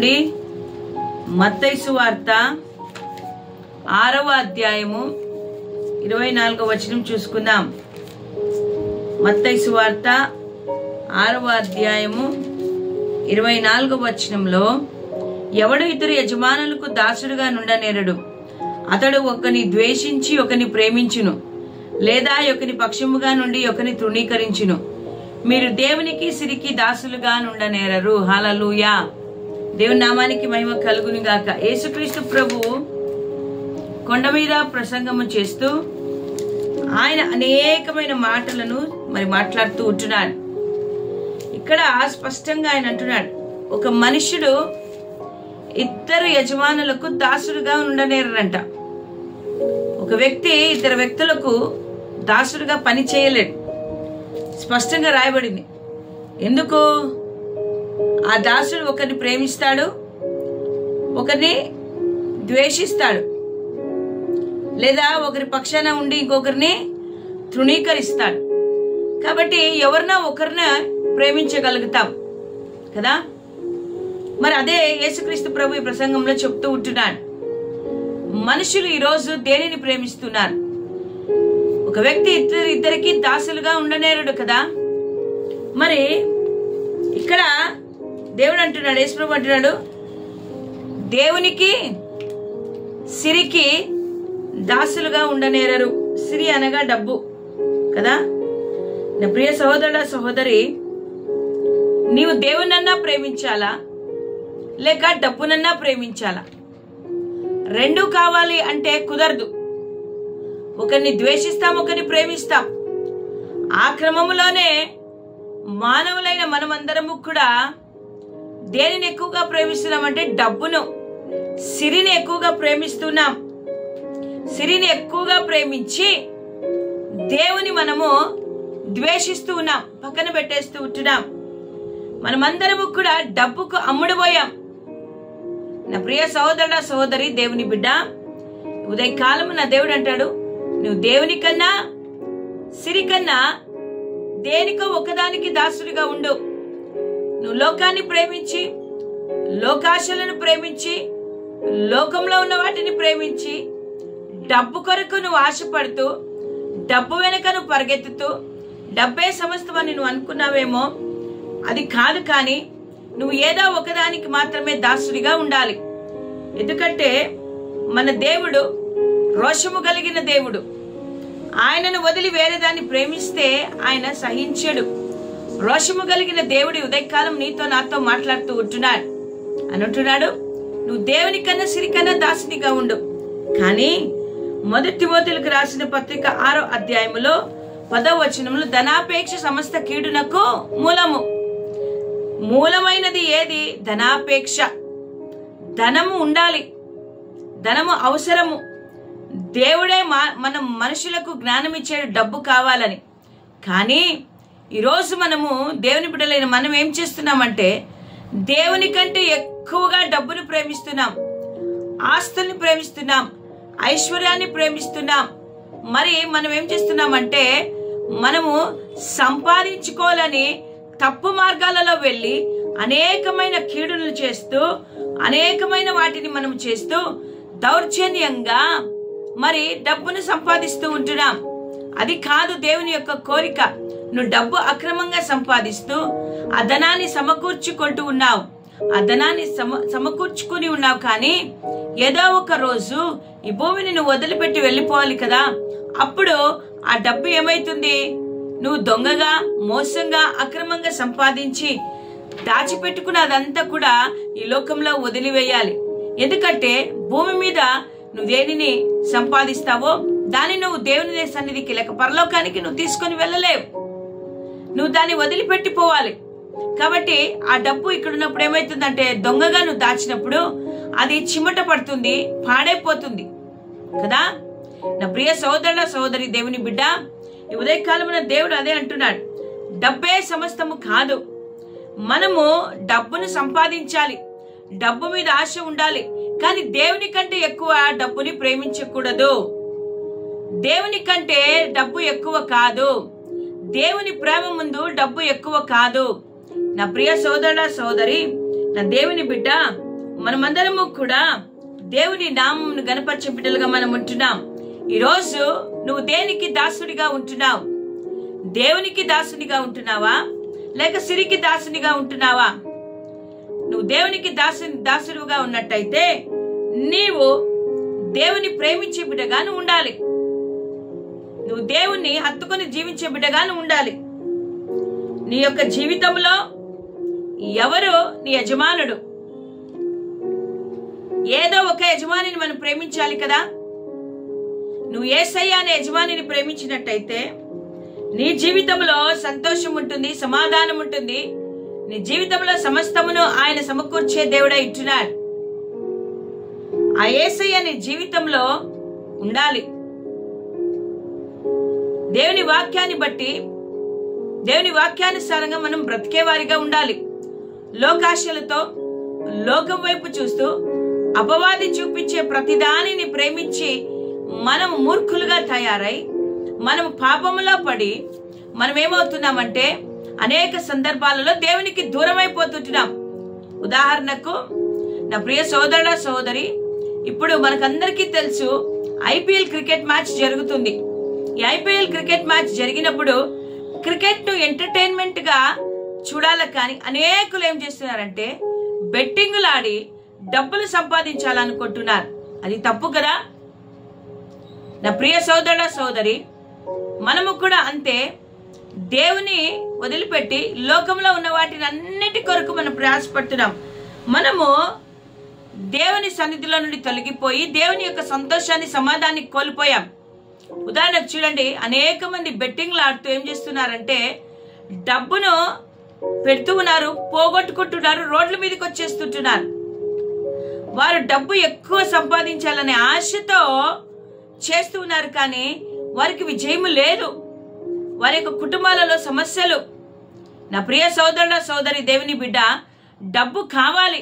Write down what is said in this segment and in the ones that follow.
చూడండి, మత్తయి సువార్త 6వ అధ్యాయము 24వ వచనం చూసుకుందాం. మత్తయి సువార్త 6వ అధ్యాయము 24వ వచనంలో, ఎవడు ఇద్దరు యజమానులకు దాసుడుగా నుండనేరడు. అతడు ఒకని ద్వేషించి ఒకని ప్రేమించును, లేదా ఒకని పక్షముగా నుండి ఒకని తృణీకరించును. మీరు దేవునికి సిరికి దాసులుగా నుండనేరరు. హల్లెలూయా. దేవుని నామానికి మహిమ కలుగును గాక. యేసుక్రీస్తు ప్రభువు కొండ మీద ప్రసంగము చేస్తూ ఆయన అనేకమైన మాటలను మాట్లాడుతూ ఉంటున్నాడు. ఇక్కడ స్పష్టంగా ఆయన అంటున్నాడు, ఒక మనుషుడు ఇద్దరు యజమానులకు దాసుడుగా ఉండనేరంట. ఒక వ్యక్తి ఇద్దరు వ్యక్తులకు దాసుడుగా పని చేయలేడు. స్పష్టంగా రాయబడింది. ఎందుకు? ఆ దాసుడు ఒకరిని ప్రేమిస్తాడు, ఒకరిని ద్వేషిస్తాడు, లేదా ఒకరి పక్షాన ఉండి ఇంకొకరిని తృణీకరిస్తాడు. కాబట్టి ఎవరినా ఒకరిన ప్రేమించగలుగుతాం కదా. మరి అదే యేసుక్రీస్తు ప్రభు ఈ ప్రసంగంలో చెప్తూ ఉంటున్నాడు. మనుషులు ఈరోజు దేనిని ప్రేమిస్తున్నారు? ఒక వ్యక్తి ఇద్దరికి దాసులుగా ఉండనేరుడు కదా. మరి ఇక్కడ దేవుడు అంటున్నాడు, యేసు ప్రభు అంటున్నాడు, దేవునికి సిరికి దాసులుగా ఉండనేరరు. సిరి అనగా డబ్బు కదా. నా ప్రియ సహోదరుడా సహోదరి, నీవు దేవునన్నా ప్రేమించాలా లేక డబ్బునన్నా ప్రేమించాలా? రెండూ కావాలి అంటే కుదరదు. ఒకరిని ద్వేషిస్తాం, ఒకరిని ప్రేమిస్తాం. ఆ క్రమంలోనే మానవులైన మనమందరము కూడా దేనిని ఎక్కువగా ప్రేమిస్తున్నామంటే డబ్బును, సిరిని ఎక్కువగా ప్రేమిస్తున్నాం. సిరిని ఎక్కువగా ప్రేమించి దేవుని మనము ద్వేషిస్తూ ఉన్నాం, పక్కన పెట్టేస్తూ ఉంటున్నాం. మనమందరము కూడా డబ్బుకు అమ్ముడుపోయాం. నా ప్రియ సహోదరుడా సహోదరి, దేవుని బిడ్డ, ఉదయకాలము నా దేవుడు అంటాడు, నువ్వు దేవుని కన్నా సిరి కన్నా దేనికో ఒకదానికి దాసుడిగా ఉండు. నువ్వు లోకాన్ని ప్రేమించి, లోకాశలను ప్రేమించి, లోకంలో ఉన్న వాటిని ప్రేమించి, డబ్బు కొరకు నువ్వు ఆశపడుతూ, డబ్బు వెనక నువ్వు పరిగెత్తుతూ, డబ్బే సమస్తమని నువ్వు అనుకున్నావేమో. అది కాదు. కానీ నువ్వు ఏదో ఒకదానికి మాత్రమే దాసుడిగా ఉండాలి. ఎందుకంటే మన దేవుడు రోషము కలిగిన దేవుడు. ఆయనను వదిలి వేరే దాన్ని ప్రేమిస్తే ఆయన సహించడు. రోషము కలిగిన దేవుడి ఉదయకాలం నీతో నాతో మాట్లాడుతూ ఉంటున్నాడు. అంటున్నాడు, నువ్వు దేవుని కన్నా సిరి కన్నా దాసునిగా ఉండు. కానీ మొదటి తిమోతిలకు రాసిన పత్రిక 6వ అధ్యాయములో 10వ వచనంలో, ధనాపేక్ష సమస్త కీడునకు మూలము. మూలమైనది ఏది? ధనాపేక్ష. ధనము ఉండాలి, ధనము అవసరము. దేవుడే మనం మనుషులకు జ్ఞానం ఇచ్చాడు డబ్బు కావాలని. కానీ ఈరోజు మనము దేవుని బిడ్డలైన మనం ఏం చేస్తున్నామంటే, దేవుని కంటే ఎక్కువగా డబ్బును ప్రేమిస్తున్నాం, ఆస్తుల్ని ప్రేమిస్తున్నాం, ఐశ్వర్యాన్ని ప్రేమిస్తున్నాం. మరి మనం ఏం చేస్తున్నామంటే, మనము సంపాదించుకోవాలని తప్పు మార్గాలలో వెళ్ళి అనేకమైన కీడులు చేస్తూ, అనేకమైన వాటిని మనం చేస్తూ దౌర్జన్యంగా మరి డబ్బును సంపాదిస్తూ ఉంటున్నాం. అది కాదు దేవుని యొక్క కోరిక. నువ్వు డబ్బు అక్రమంగా సంపాదిస్తూ ఆ ధనాన్ని సమకూర్చుకుంటూ ఉన్నావు, ఆ ధనాన్ని సమకూర్చుకుని ఉన్నావు. కానీ ఏదో ఒక రోజు ఈ భూమిని నువ్వు వదిలిపెట్టి వెళ్ళిపోవాలి కదా. అప్పుడు ఆ డబ్బు ఏమైతుంది? నువ్వు దొంగగా, మోసంగా, అక్రమంగా సంపాదించి దాచిపెట్టుకున్నదంతా కూడా ఈ లోకంలో వదిలివేయాలి. ఎందుకంటే భూమి మీద నువ్వు దేనిని సంపాదిస్తావో దాన్ని నువ్వు దేవుని సన్నిధికి లేక పరలోకానికి నువ్వు తీసుకొని వెళ్ళలేవు. నువ్వు దాన్ని వదిలిపెట్టిపోవాలి. కాబట్టి ఆ డబ్బు ఇక్కడ ఉన్నప్పుడు ఏమైతుందంటే, దొంగగా నువ్వు దాచినప్పుడు అది చిమట పడుతుంది, పాడైపోతుంది కదా. నా ప్రియ సోదరుల సోదరి, దేవుని బిడ్డ, ఈ ఉదయకాలమున దేవుడు అదే అంటున్నాడు, డబ్బే సమస్తము కాదు. మనము డబ్బును సంపాదించాలి, డబ్బు మీద ఆశ ఉండాలి. కానీ దేవుని కంటే ఎక్కువ డబ్బుని ప్రేమించకూడదు. దేవుని కంటే డబ్బు ఎక్కువ కాదు. దేవుని ప్రేమ ముందు డబ్బు ఎక్కువ కాదు. నా ప్రియ సోదరుడా సోదరి, నా దేవుని బిడ్డ, మనమందరము కూడా దేవుని నామమును గణపరిచే బిడ్డలుగా మనం ఉంటున్నాం. ఈరోజు నువ్వు దేనికి దాసుడిగా ఉంటున్నావు? దేవునికి దాసునిగా ఉంటున్నావా, లేక సిరికి దాసునిగా ఉంటున్నావా? నువ్వు దేవునికి దాసుడుగా ఉన్నట్టయితే నీవు దేవుని ప్రేమించే బిడ్డగాను ఉండాలి. నువ్వు దేవుణ్ణి హత్తుకొని జీవించే బిడ్డగాను ఉండాలి. నీ యొక్క జీవితంలో ఎవరు నీ యజమానుడు? ఏదో ఒక యజమానిని మనం ప్రేమించాలి కదా. నువ్వు యేసయ్య అనే యజమానిని ప్రేమించినట్టయితే నీ జీవితంలో సంతోషం ఉంటుంది, సమాధానం ఉంటుంది. నీ జీవితంలో సమస్తమును ఆయన సమకూర్చే దేవుడై ఉంటున్నాడు. ఆ యేసయ్య నీ జీవితంలో ఉండాలి. దేవుని వాక్యాన్ని బట్టి, దేవుని వాక్యానుసారంగా మనం బ్రతికేవారిగా ఉండాలి. లోకాశలతో, లోకం వైపు చూస్తూ అపవాది చూపించే ప్రతిదానిని ప్రేమించి మనం మూర్ఖులుగా తయారై మనం పాపములో పడి మనం ఏమవుతున్నామంటే అనేక సందర్భాలలో దేవునికి దూరం అయిపోతుంటున్నాం. ఉదాహరణకు నా ప్రియ సోదరుడా సోదరి, ఇప్పుడు మనకందరికీ తెలుసు ఐపీఎల్ క్రికెట్ మ్యాచ్ జరుగుతుంది. ఈ ఐపీఎల్ క్రికెట్ మ్యాచ్ జరిగినప్పుడు క్రికెట్ ను ఎంటర్టైన్మెంట్ గా చూడాలి, కానీ అనేకులు ఏం చేస్తున్నారంటే బెట్టింగులు ఆడి డబ్బులు సంపాదించాలనుకుంటున్నారు. అది తప్పు కదా. నా ప్రియ సోదరుడా సోదరి, మనము కూడా అంతే. దేవుని వదిలిపెట్టి లోకంలో ఉన్న వాటిని అన్నిటి కొరకు మనం ప్రయాసపడుతున్నాం. మనము దేవుని సన్నిధిలో నుండి తొలగిపోయి దేవుని యొక్క సంతోషాన్ని, సమాధానాన్ని కోల్పోయాం. ఉదాహరణకు చూడండి, అనేక మంది బెట్టింగ్లు ఆడుతూ ఏం చేస్తున్నారంటే డబ్బును పెడుతూ ఉన్నారు, పోగొట్టుకుంటున్నారు, రోడ్ల మీదకి వచ్చేస్తుంటున్నారు. వారు డబ్బు ఎక్కువ సంపాదించాలనే ఆశతో చేస్తూ ఉన్నారు, కానీ వారికి విజయము లేదు. వారి యొక్క కుటుంబాలలో సమస్యలు. నా ప్రియ సోదరుడ సోదరి, దేవుని బిడ్డ, డబ్బు కావాలి.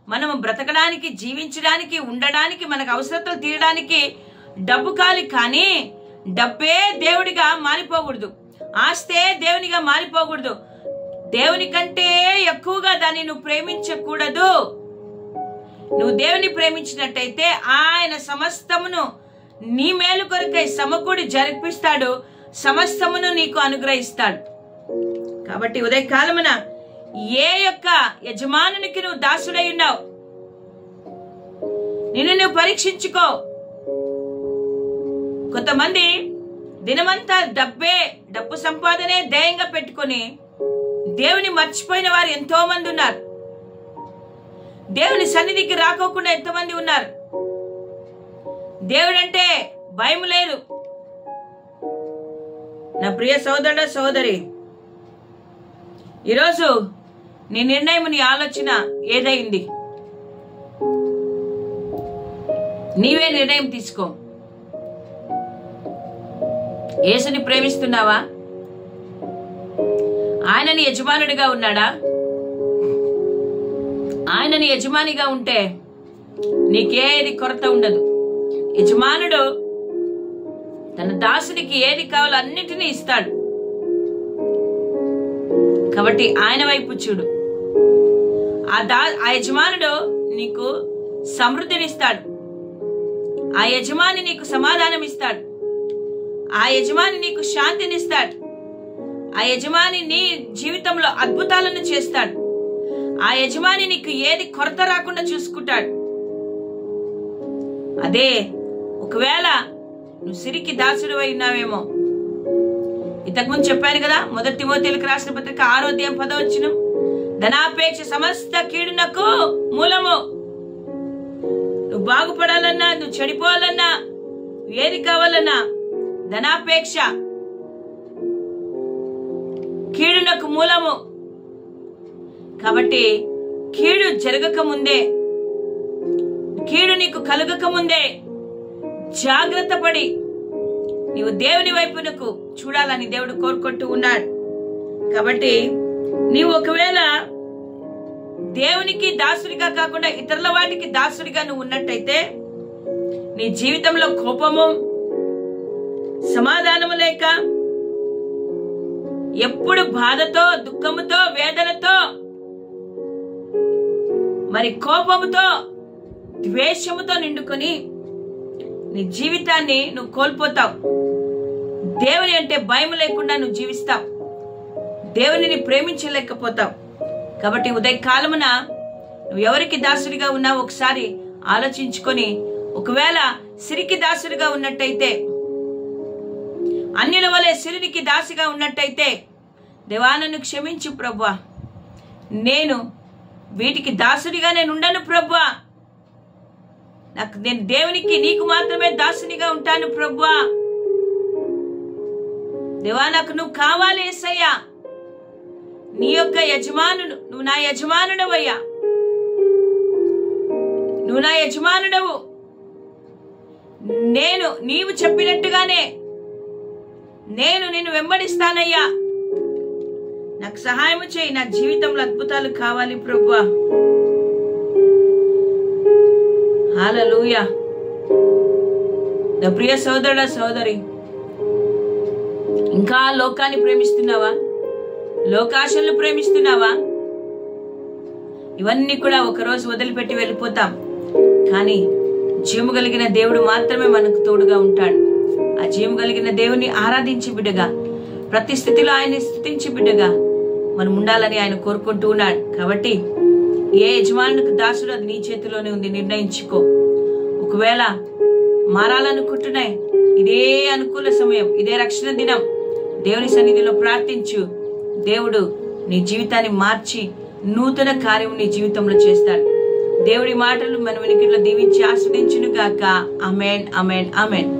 మనము బ్రతకడానికి, జీవించడానికి, ఉండడానికి, మనకు అవసరతలు తీరడానికి డబ్బు కావాలి. కానీ డబ్బే దేవుడిగా మారిపోకూడదు, ఆస్తే దేవునిగా మారిపోకూడదు. దేవుని కంటే ఎక్కువగా దాన్ని నువ్వు ప్రేమించకూడదు. నువ్వు దేవుని ప్రేమించినట్టయితే ఆయన సమస్తమును నీ మేలు కొరకై సమకూడి జరిపిస్తాడు, సమస్తమును నీకు అనుగ్రహిస్తాడు. కాబట్టి ఉదయకాలమున ఏ యొక్క యజమానునికి నువ్వు దాసుడై ఉన్నావు? నిన్ను నువ్వు పరీక్షించుకో. కొంతమంది దినమంతా డబ్బు సంపాదనే ధ్యేయంగా పెట్టుకొని దేవుని మర్చిపోయిన వారు ఎంతో మంది ఉన్నారు. దేవుని సన్నిధికి రాకోకుండా ఎంతమంది ఉన్నారు. దేవుడంటే భయం లేదు. నా ప్రియ సోదరుడ సోదరి, ఈరోజు నీ నిర్ణయం, నీ ఆలోచన ఏదైంది? నీవే నిర్ణయం తీసుకో. యేసుని ప్రేమిస్తున్నావా? ఆయనని యజమానుడిగా ఉన్నాడా? ఆయనని యజమానిగా ఉంటే నీకేది కొరత ఉండదు. యజమానుడు తన దాసునికి ఏది కావాలో అన్నిటినీ ఇస్తాడు. కాబట్టి ఆయన వైపు చూడు. ఆ యజమానుడు నీకు సమృద్ధినిస్తాడు. ఆ యజమాని నీకు సమాధానం ఇస్తాడు. ఆ యజమాని నీకు శాంతినిస్తాడు. ఆ యజమాని నీ జీవితంలో అద్భుతాలను చేస్తాడు. ఆ యజమాని నీకు ఏది కొరత రాకుండా చూసుకుంటాడు. అదే ఒకవేళ నువ్వు సిరికి దాసుడు అయి ఉన్నావేమో. ఇంతకుముందు చెప్పాను కదా, 1 తిమోతేయులకు రాసిన పత్రిక 6వ అధ్యాయం 10వ వచనం, ధనాపేక్ష సమస్త కీడునకు మూలము. నువ్వు బాగుపడాలన్నా, నువ్వు చెడిపోవాలన్నా, ఏది కావాలన్నా ధనాపేక్ష కీడునకు మూలము. కాబట్టి కీడు జరగక ముందే, కీడు నీకు కలగక ముందే జాగ్రత్త పడి నీవు దేవుని వైపునకు చూడాలని దేవుడు కోరుకుంటూ ఉన్నాడు. కాబట్టి నీవు ఒకవేళ దేవునికి దాసుడిగా కాకుండా ఇతరుల వాటికి దాసుడిగా నువ్వు ఉన్నట్టయితే నీ జీవితంలో కోపము, సమాధానము లేక, ఎప్పుడు బాధతో, దుఃఖముతో, వేదనతో మరి కోపముతో ద్వేషముతో నిండుకొని నీ జీవితాన్ని నువ్వు కోల్పోతావు. దేవుని అంటే భయం లేకుండా నువ్వు జీవిస్తావు. దేవునిని ప్రేమించలేకపోతావు. కాబట్టి ఉదయకాలమున నువ్వు ఎవరికి దాసుడిగా ఉన్నావు ఒకసారి ఆలోచించుకొని, ఒకవేళ సిరికి దాసుడిగా ఉన్నట్టయితే, అన్యుల వలె సిరికి దాసిగా ఉన్నట్టయితే, దేవా నన్ను క్షమించు ప్రభువా, నేను వీటికి దాసుడిగా నేను ఉండను ప్రభువా, నేను దేవునికి నీకు మాత్రమే దాసునిగా ఉంటాను ప్రభువా. దేవా నాకు నువ్వు కావాలి యేసయ్యా, నీ యొక్క యజమానుడు, నువ్వు నా యజమానుడవయ్యా, నువ్వు నా యజమానుడవు. నీవు చెప్పినట్టుగానే నేను నిన్ను వెంబడిస్తానయ్యా. నాకు సహాయం చేయి. నా జీవితంలో అద్భుతాలు కావాలి ప్రభువా. హల్లెలూయా. నా ప్రియ సోదరుడా సోదరి, ఇంకా లోకాన్ని ప్రేమిస్తున్నావా? లోకాశలను ప్రేమిస్తున్నావా? ఇవన్నీ కూడా ఒకరోజు వదిలిపెట్టి వెళ్ళిపోతాం. కానీ జీవము కలిగిన దేవుడు మాత్రమే మనకు తోడుగా ఉంటాడు. ఆ జీవము కలిగిన దేవుని ఆరాధించి బిడ్డగా, ప్రతి స్థితిలో ఆయన్ని స్తుతించి బిడ్డగా మనం ఉండాలని ఆయన కోరుకుంటూ ఉన్నాడు. కాబట్టి ఏ యజమానునికి దాసుడు అది నీ చేతిలోనే ఉంది. నిర్ణయించుకో. ఒకవేళ మారాలనుకుంటున్నాయి, ఇదే అనుకూల సమయం, ఇదే రక్షణ దినం. దేవుని సన్నిధిలో ప్రార్థించు. దేవుడు నీ జీవితాన్ని మార్చి నూతన కార్యం నీ జీవితంలో చేస్తాడు. దేవుడి మాటలు మన వెనుకట్లో దీవించి ఆస్వాదించును గాక. ఆమేన్, ఆమేన్, ఆమేన్.